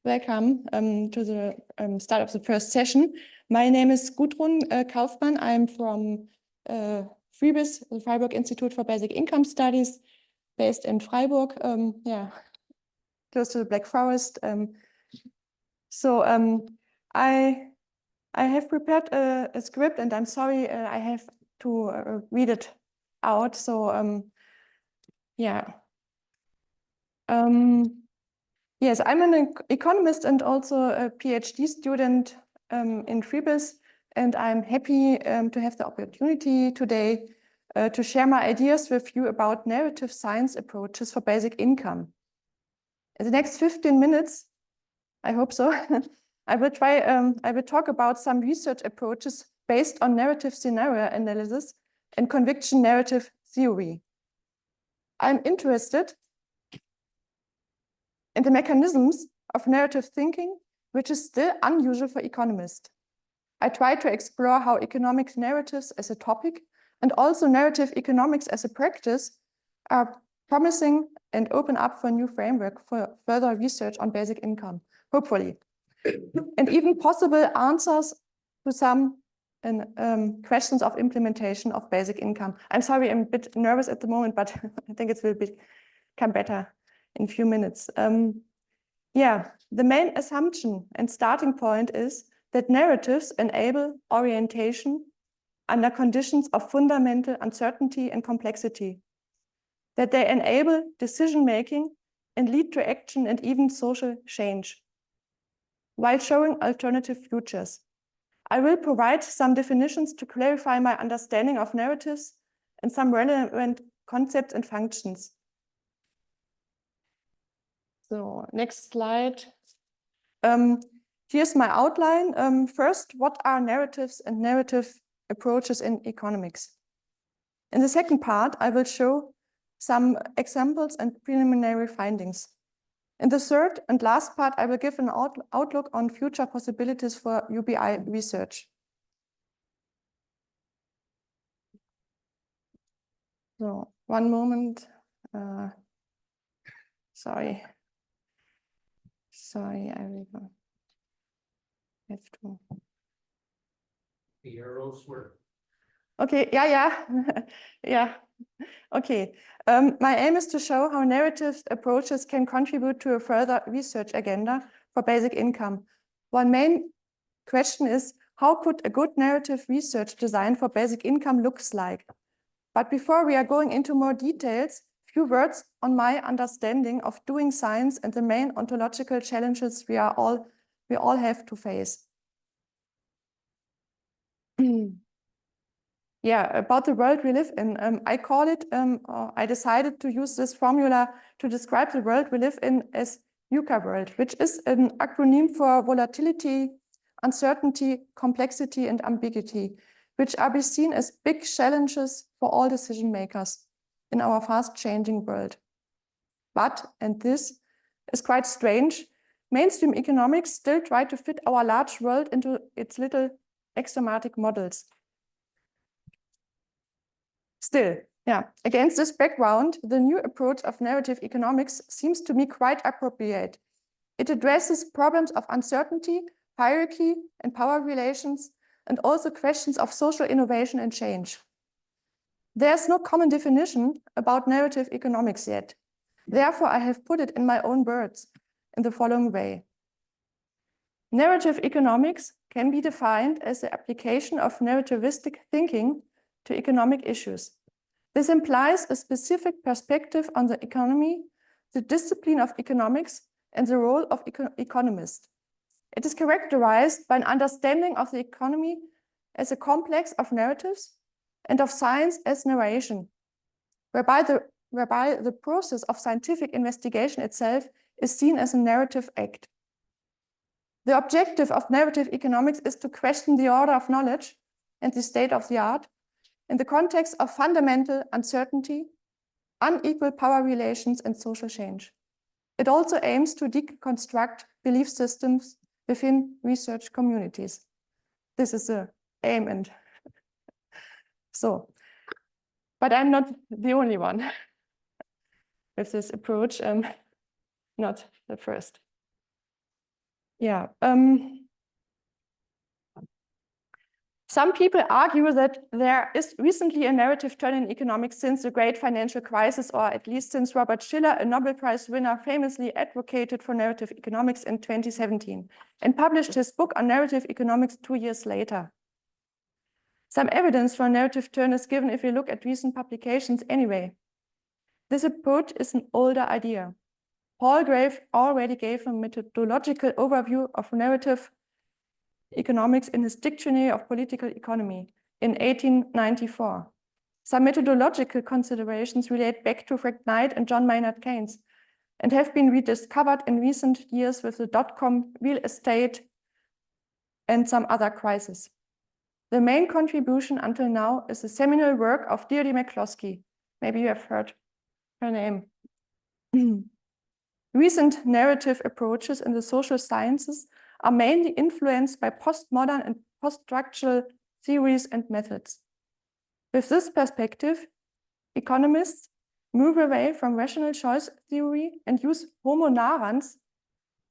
Welcome to the start of the first session. My name is Gudrun Kaufmann. I'm from FRIBIS, the Freiburg Institute for Basic Income Studies, based in Freiburg, close to the Black Forest. I have prepared a script, and I'm sorry I have to read it out. Yes, I'm an economist and also a PhD student in FRIBIS, and I'm happy to have the opportunity today to share my ideas with you about narrative science approaches for basic income. In the next 15 minutes, I hope so, I will talk about some research approaches based on narrative scenario analysis and conviction narrative theory. I'm interested in the mechanisms of narrative thinking, which is still unusual for economists. I try to explore how economic narratives as a topic and also narrative economics as a practice are promising and open up for a new framework for further research on basic income, hopefully. And even possible answers to some questions of implementation of basic income. I'm sorry, I'm a bit nervous at the moment, but I think it will become better in a few minutes. The main assumption and starting point is that narratives enable orientation under conditions of fundamental uncertainty and complexity, that they enable decision-making and lead to action and even social change, while showing alternative futures. I will provide some definitions to clarify my understanding of narratives and some relevant concepts and functions. So next slide. Here's my outline. First, what are narratives and narrative approaches in economics? In the second part, I will show some examples and preliminary findings. In the third and last part, I will give an outlook on future possibilities for UBI research. So one moment. Sorry, I will have to. The arrows work. Okay, yeah. Okay, my aim is to show how narrative approaches can contribute to a further research agenda for basic income. One main question is, how could a good narrative research design for basic income looks like? But before we are going into more details, few words on my understanding of doing science and the main ontological challenges we all have to face. About the world we live in. I decided to use this formula to describe the world we live in as VUCA world, which is an acronym for volatility, uncertainty, complexity, and ambiguity, which are be seen as big challenges for all decision makers in our fast changing world. But, and this is quite strange, mainstream economics still try to fit our large world into its little axiomatic models. Still, against this background, the new approach of narrative economics seems to me quite appropriate. It addresses problems of uncertainty, hierarchy, and power relations, and also questions of social innovation and change. There's no common definition about narrative economics yet. Therefore, I have put it in my own words in the following way. Narrative economics can be defined as the application of narrativistic thinking to economic issues. This implies a specific perspective on the economy, the discipline of economics, and the role of economists. It is characterized by an understanding of the economy as a complex of narratives and of science as narration, whereby the process of scientific investigation itself is seen as a narrative act. The objective of narrative economics is to question the order of knowledge and the state of the art in the context of fundamental uncertainty, unequal power relations, and social change. It also aims to deconstruct belief systems within research communities. This is the aim, and but I'm not the only one with this approach, not the first. Yeah. Some people argue that there is recently a narrative turn in economics since the great financial crisis, or at least since Robert Shiller, a Nobel Prize winner, famously advocated for narrative economics in 2017 and published his book on narrative economics 2 years later. Some evidence for a narrative turn is given if you look at recent publications anyway. This approach is an older idea. Paul Grave already gave a methodological overview of narrative economics in his Dictionary of Political Economy in 1894. Some methodological considerations relate back to Frank Knight and John Maynard Keynes and have been rediscovered in recent years with the dot-com, real estate, and some other crises. The main contribution until now is the seminal work of Deirdre McCloskey. Maybe you have heard her name. Recent narrative approaches in the social sciences are mainly influenced by postmodern and post-structural theories and methods. With this perspective, economists move away from rational choice theory and use homo narrans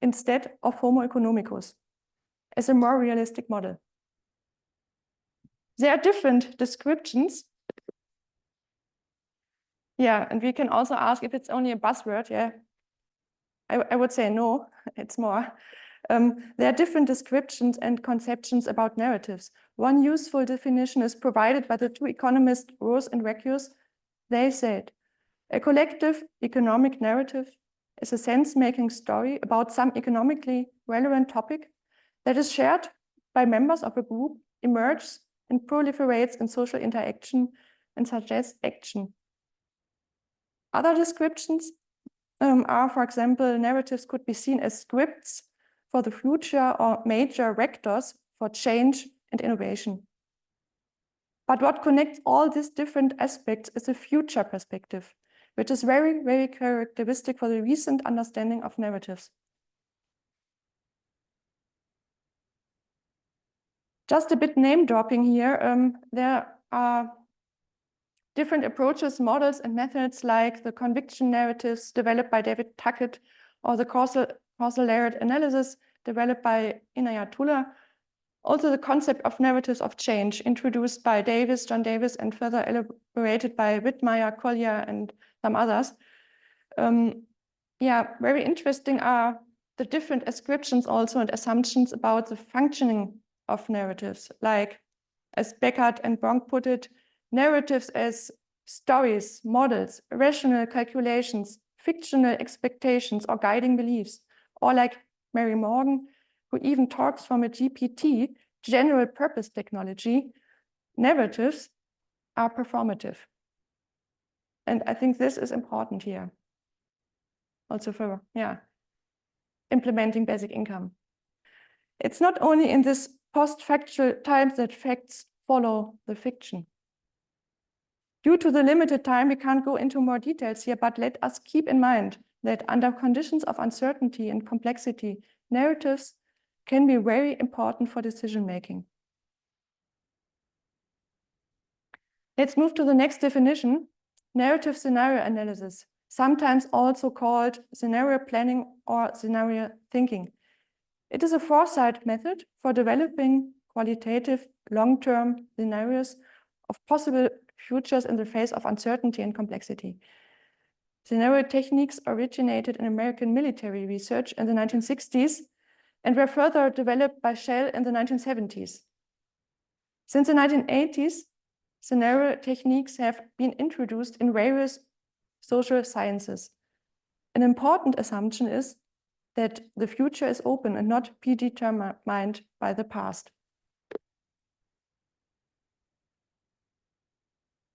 instead of homo economicus as a more realistic model. There are different descriptions. Yeah, and we can also ask if it's only a buzzword. Yeah, I would say no, it's more. There are different descriptions and conceptions about narratives. One useful definition is provided by the two economists Rose and Reckius. They said, a collective economic narrative is a sense-making story about some economically relevant topic that is shared by members of a group, emerges and proliferates in social interaction and suggests action. Other descriptions are, for example, narratives could be seen as scripts for the future or major vectors for change and innovation. But what connects all these different aspects is a future perspective, which is very, very characteristic for the recent understanding of narratives. Just a bit name dropping here. There are different approaches, models, and methods like the conviction narratives developed by David Tuckett or the causal layered analysis developed by Inayatullah. Also the concept of narratives of change introduced by John Davis, and further elaborated by Wittmeyer, Collier, and some others. Yeah, very interesting are the different ascriptions also and assumptions about the functioning of narratives, like as Beckert and Bronk put it, narratives as stories, models, rational calculations, fictional expectations or guiding beliefs, or like Mary Morgan, who even talks from a GPT, general purpose technology, narratives are performative. And I think this is important here. Also for, implementing basic income. It's not only in this post-factual times that facts follow the fiction. Due to the limited time, we can't go into more details here, but let us keep in mind that under conditions of uncertainty and complexity, narratives can be very important for decision-making. Let's move to the next definition, narrative scenario analysis, sometimes also called scenario planning or scenario thinking. It is a foresight method for developing qualitative long-term scenarios of possible futures in the face of uncertainty and complexity. Scenario techniques originated in American military research in the 1960s and were further developed by Shell in the 1970s. Since the 1980s, scenario techniques have been introduced in various social sciences. An important assumption is that the future is open and not predetermined by the past.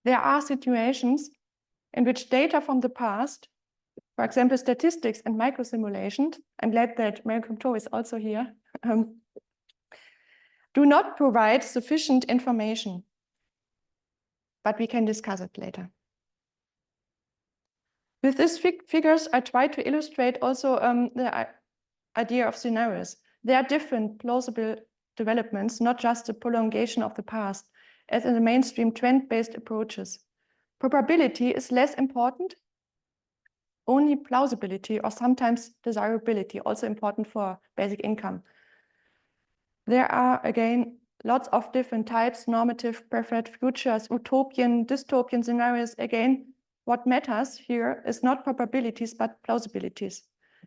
There are situations in which data from the past, for example, statistics and microsimulations, I'm glad that Malcolm Toe is also here, do not provide sufficient information, but we can discuss it later. With these figures, I try to illustrate also the idea of scenarios. There are different plausible developments, not just a prolongation of the past, as in the mainstream trend-based approaches. Probability is less important only plausibility or sometimes desirability, also important for basic income. There are, again, lots of different types, normative, preferred futures, utopian, dystopian scenarios. Again, what matters here is not probabilities, but plausibilities.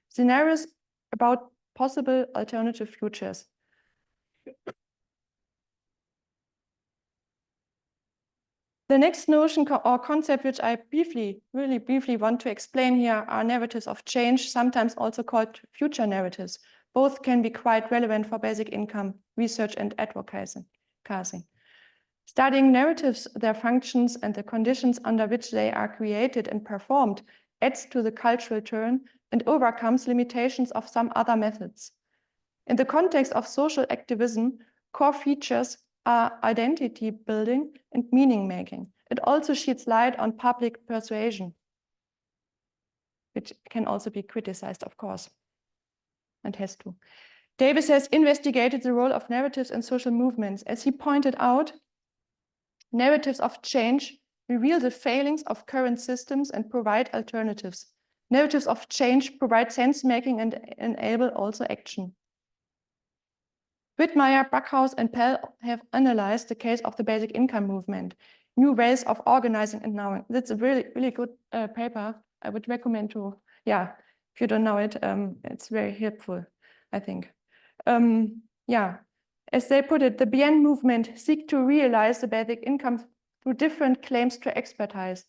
Scenarios about possible alternative futures. The next notion or concept which I really briefly want to explain here are narratives of change, sometimes also called future narratives. Both can be quite relevant for basic income research and advocacy. Studying narratives, their functions, and the conditions under which they are created and performed adds to the cultural turn and overcomes limitations of some other methods. In the context of social activism, core features are identity building and meaning making. It also sheds light on public persuasion, which can also be criticized, of course, and has to. Davis has investigated the role of narratives in social movements. As he pointed out, narratives of change reveal the failings of current systems and provide alternatives. Narratives of change provide sense-making and enable also action. Wittmeyer, Backhaus, and Pell have analyzed the case of the basic income movement, new ways of organizing and knowing. That's a really good paper. I would recommend to, if you don't know it, it's very helpful, I think. As they put it, the BN movement seek to realize the basic income through different claims to expertise.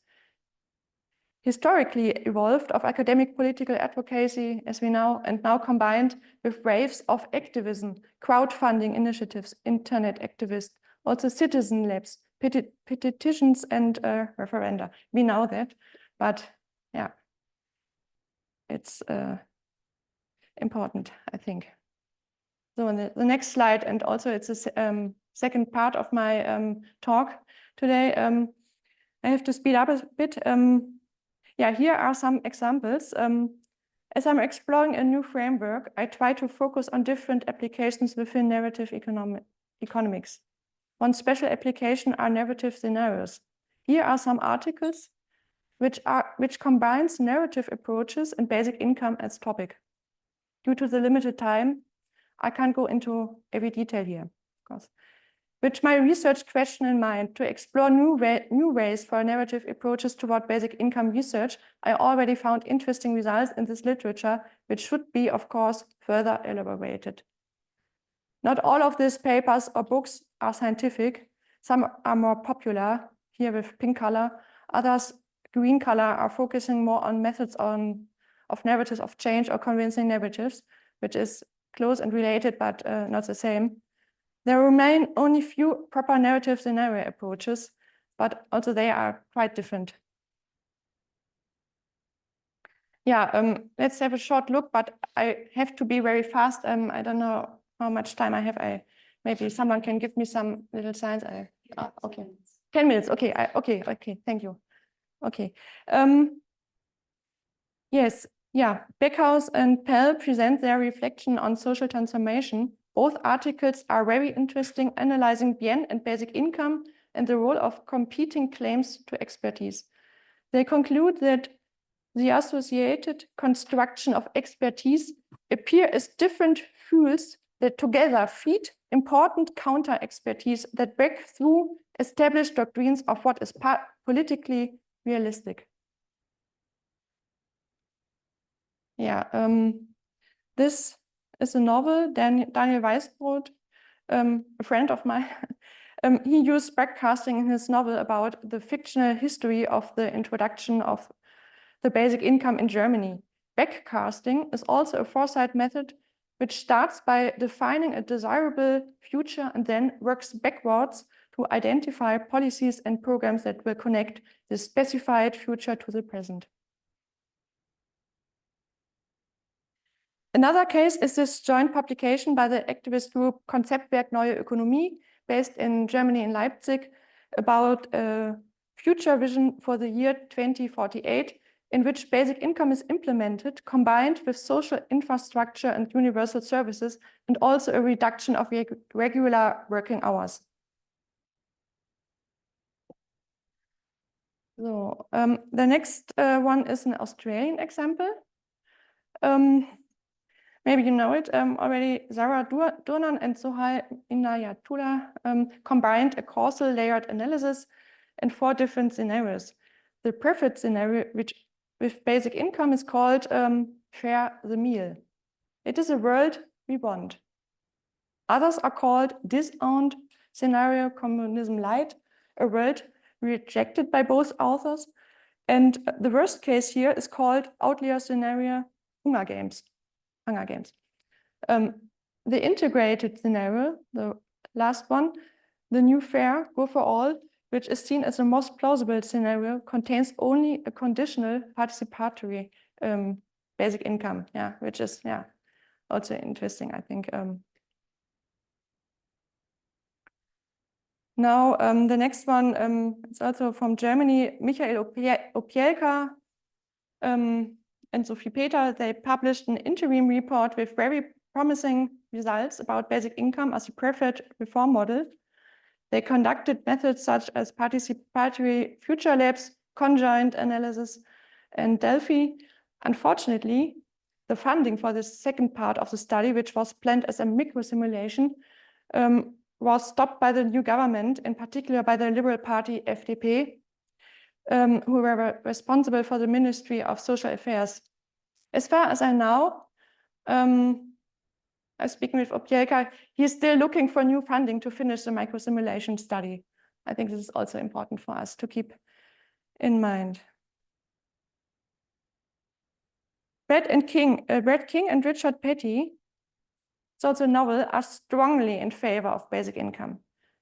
Historically evolved of academic political advocacy, as we know, and now combined with waves of activism, crowdfunding initiatives, internet activists, also citizen labs, petitions, and referenda. We know that, but yeah, it's important, I think. So on the next slide, and also it's a second part of my talk today. I have to speed up a bit. Here are some examples. As I'm exploring a new framework, I try to focus on different applications within narrative economics. One special application are narrative scenarios. Here are some articles which combines narrative approaches and basic income as topic. Due to the limited time, I can't go into every detail here, of course. With my research question in mind, to explore new ways for narrative approaches toward basic income research, I already found interesting results in this literature, which should be, of course, further elaborated. Not all of these papers or books are scientific. Some are more popular, here with pink color. Others, green color, are focusing more on methods of narratives of change or convincing narratives, which is close and related, but not the same. There remain only few proper narrative scenario approaches, but also they are quite different. Let's have a short look, but I have to be very fast. I don't know how much time I have. Maybe someone can give me some little signs. Okay, 10 minutes. Okay, okay. Thank you. Okay. Backhaus and Pell present their reflection on social transformation. Both articles are very interesting, analyzing BN and basic income and the role of competing claims to expertise. They conclude that the associated construction of expertise appear as different fuels that together feed important counter-expertise that break through established doctrines of what is politically realistic. This is a novel, Daniel Weisbrot, a friend of mine. He used backcasting in his novel about the fictional history of the introduction of the basic income in Germany. Backcasting is also a foresight method which starts by defining a desirable future and then works backwards to identify policies and programs that will connect the specified future to the present. Another case is this joint publication by the activist group Konzeptwerk Neue Ökonomie, based in Germany, in Leipzig, about a future vision for the year 2048, in which basic income is implemented, combined with social infrastructure and universal services, and also a reduction of regular working hours. So the next one is an Australian example. Maybe you know it already. Zara Durnan and Sohail Inayatullah combined a causal layered analysis in 4 different scenarios. The preferred scenario, which with basic income, is called share the meal. It is a world we want. Others are called disowned scenario, communism light, a world rejected by both authors. And the worst case here is called outlier scenario, Hunger Games. The integrated scenario, the last one, the new fair, go for all, which is seen as the most plausible scenario, contains only a conditional participatory basic income, which is also interesting, I think. Now, the next one is also from Germany, Michael Opielka and Sophie Peter. They published an interim report with very promising results about basic income as a preferred reform model. They conducted methods such as participatory future labs, conjoint analysis, and Delphi. Unfortunately, the funding for the second part of the study, which was planned as a micro simulation, was stopped by the new government, in particular by the Liberal Party FDP, who were responsible for the Ministry of Social Affairs. As far as I know, I'm speaking with Opielka, he's still looking for new funding to finish the microsimulation study. I think this is also important for us to keep in mind. Brett King and Richard Petty, it's also a novel, are strongly in favor of basic income.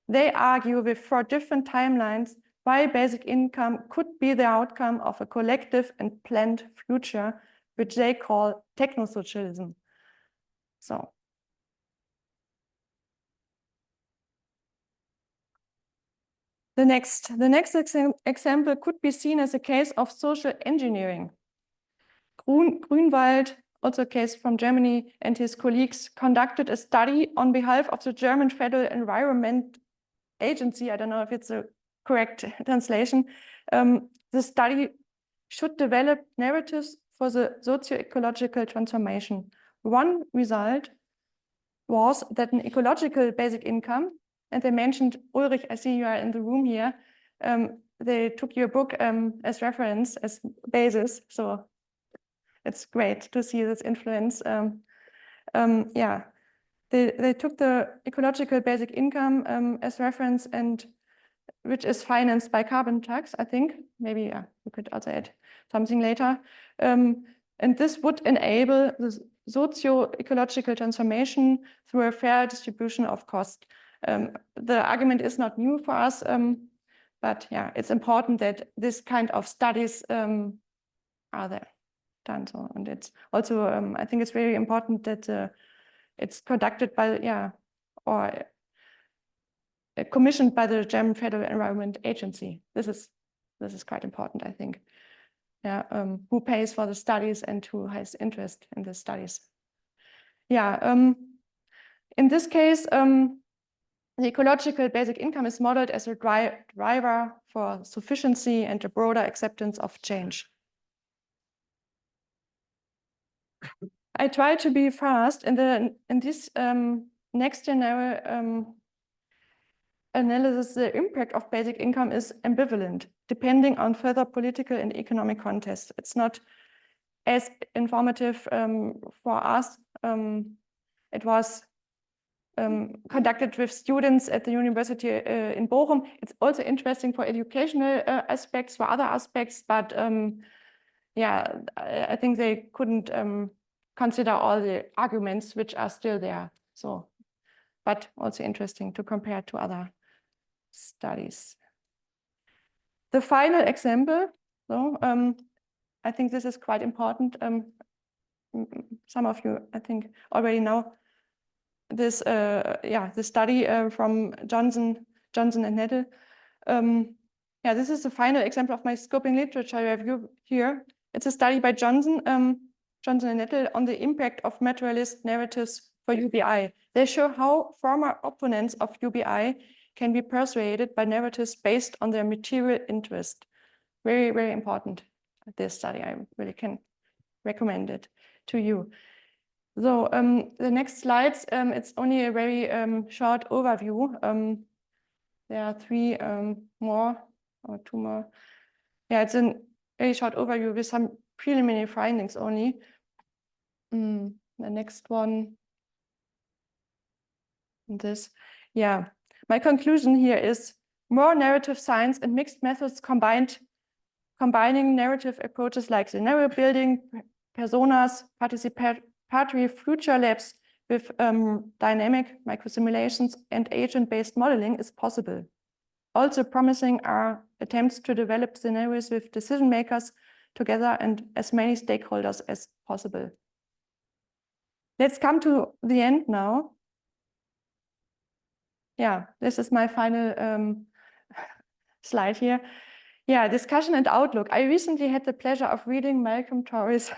They argue with 4 different timelines why basic income could be the outcome of a collective and planned future, which they call technosocialism. So, the next example could be seen as a case of social engineering. Grünwald, also a case from Germany, and his colleagues conducted a study on behalf of the German Federal Environment Agency. I don't know if it's a correct translation. The study should develop narratives for the socio-ecological transformation. One result was that an ecological basic income, and they mentioned, Ulrich, I see you are in the room here, they took your book as reference, as basis, so it's great to see this influence. They took the ecological basic income as reference, and which is financed by carbon tax, I think. Maybe we could also add something later. And this would enable the socio-ecological transformation through a fair distribution of cost. The argument is not new for us, but it's important that this kind of studies are there done. So, and it's also, I think it's very important that it's conducted by, or commissioned by the German Federal Environment Agency. This is quite important, I think. Who pays for the studies and who has interest in the studies. In this case, the ecological basic income is modeled as a driver for sufficiency and a broader acceptance of change. I try to be fast in this next scenario analysis. The impact of basic income is ambivalent, depending on further political and economic context. It's not as informative for us. It was conducted with students at the university in Bochum. It's also interesting for educational aspects, for other aspects, but I think they couldn't consider all the arguments which are still there. So, but also interesting to compare to other studies. The final example, so I think this is quite important. Some of you, I think, already know this. The study from Johnson and Nettle. This is the final example of my scoping literature review here. It's a study by Johnson and Nettle on the impact of materialist narratives for UBI. They show how former opponents of UBI can be persuaded by narratives based on their material interest. very, very important, this study. I really can recommend it to you. So the next slides, it's only a very short overview. There are three more or two more. Yeah, it's a very short overview with some preliminary findings only. The next one, this. Yeah, my conclusion here is more narrative science and mixed methods combining narrative approaches like scenario building, personas, participatory future labs with dynamic microsimulations and agent-based modeling is possible. Also promising are attempts to develop scenarios with decision makers together and as many stakeholders as possible. Let's come to the end now. Yeah, this is my final slide here. Yeah, discussion and outlook. I recently had the pleasure of reading Malcolm Torrey's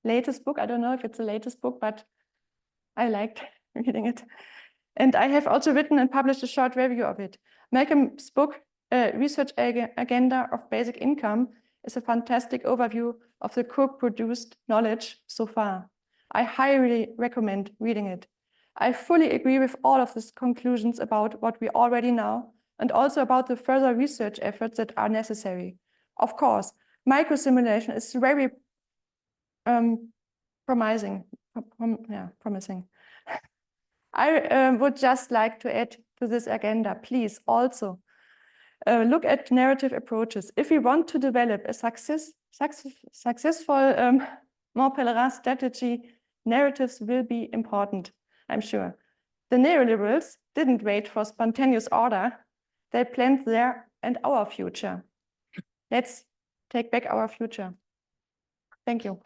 latest book. I don't know if it's the latest book, but I liked reading it. And I have also written and published a short review of it. Malcolm's book, Research Agenda of Basic Income, is a fantastic overview of the co-produced knowledge so far. I highly recommend reading it. I fully agree with all of these conclusions about what we already know and also about the further research efforts that are necessary. Of course, microsimulation is very promising. I would just like to add to this agenda, please also look at narrative approaches. If we want to develop a successful more Pellerin strategy, narratives will be important, I'm sure. The neoliberals didn't wait for spontaneous order. They planned their and our future. Let's take back our future. Thank you.